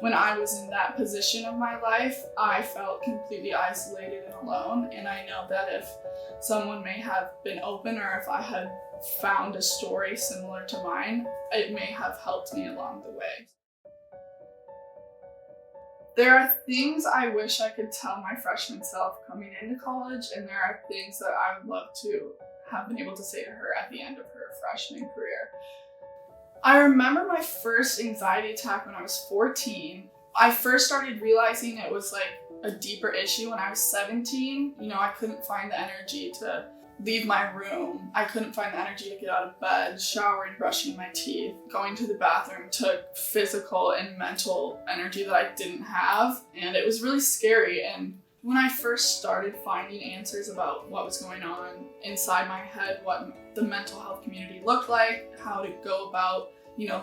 When I was in that position of my life, I felt completely isolated and alone. And I know that if someone may have been open, or if I had found a story similar to mine, it may have helped me along the way. There are things I wish I could tell my freshman self coming into college, and there are things that I would love to have been able to say to her at the end of her freshman career. I remember my first anxiety attack when I was 14. I first started realizing it was like a deeper issue when I was 17. I couldn't find the energy to leave my room. I couldn't find the energy to get out of bed. Showering, brushing my teeth, going to the bathroom took physical and mental energy that I didn't have. And it was really scary. And when I first started finding answers about what was going on inside my head, what the mental health community looked like, how to go about,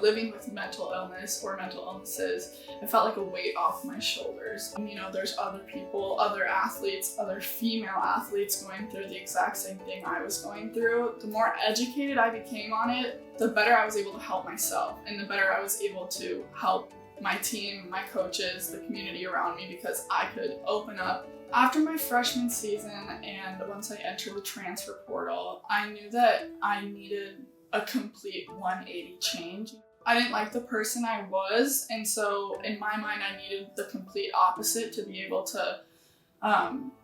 living with mental illness or mental illnesses, it felt like a weight off my shoulders. There's other people, other athletes, other female athletes going through the exact same thing I was going through. The more educated I became on it, the better I was able to help myself, and the better I was able to help my team, my coaches, the community around me, because I could open up. After my freshman season, and once I entered the transfer portal, I knew that I needed a complete 180 change. I didn't like the person I was, and so in my mind I needed the complete opposite to be able to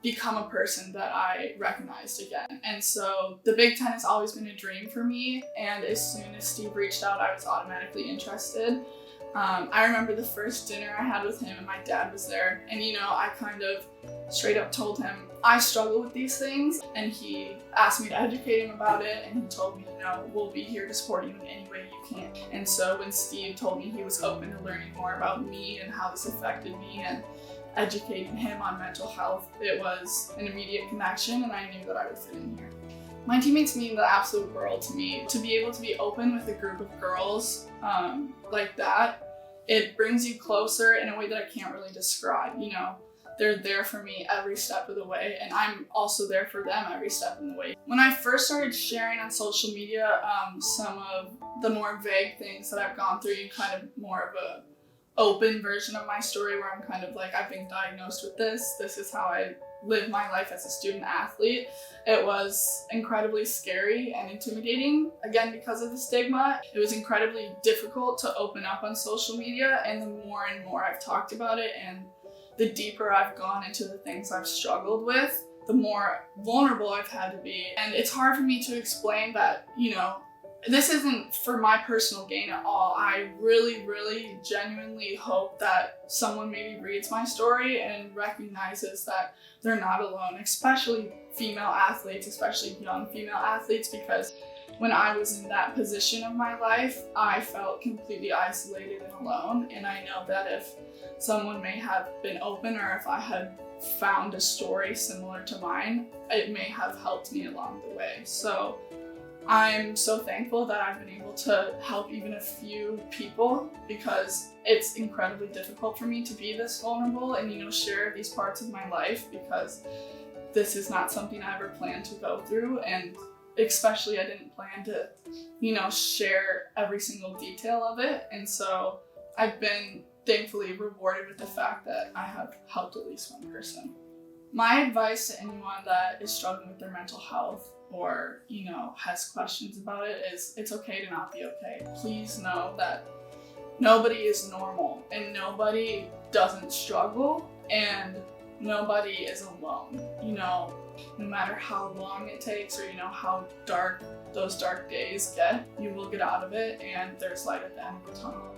become a person that I recognized again. And so the Big Ten has always been a dream for me, and as soon as Steve reached out, I was automatically interested. I remember the first dinner I had with him, and my dad was there, and I kind of straight up told him I struggle with these things, and he asked me to educate him about it, and he told me, we'll be here to support you in any way you can. And so when Steve told me he was open to learning more about me and how this affected me and educating him on mental health, it was an immediate connection, and I knew that I would fit in here. My teammates mean the absolute world to me. To be able to be open with a group of girls like that, it brings you closer in a way that I can't really describe. They're there for me every step of the way, and I'm also there for them every step of the way. When I first started sharing on social media some of the more vague things that I've gone through, kind of more of a open version of my story where I'm kind of like, I've been diagnosed with this is how I live my life as a student athlete. It was incredibly scary and intimidating, again, because of the stigma. It was incredibly difficult to open up on social media, and the more and more I've talked about it and the deeper I've gone into the things I've struggled with, the more vulnerable I've had to be. And it's hard for me to explain that, this isn't for my personal gain at all. I really, really genuinely hope that someone maybe reads my story and recognizes that they're not alone, especially female athletes, especially young female athletes, because when I was in that position of my life, I felt completely isolated and alone. And I know that if someone may have been open, or if I had found a story similar to mine, it may have helped me along the way. So I'm so thankful that I've been able to help even a few people, because it's incredibly difficult for me to be this vulnerable and, share these parts of my life, because this is not something I ever planned to go through. And especially I didn't plan to, share every single detail of it. And so I've been thankfully rewarded with the fact that I have helped at least one person. My advice to anyone that is struggling with their mental health, or, has questions about it, is it's okay to not be okay. Please know that nobody is normal, and nobody doesn't struggle, and nobody is alone. No matter how long it takes, or how dark those dark days get, you will get out of it, and there's light at the end of the tunnel.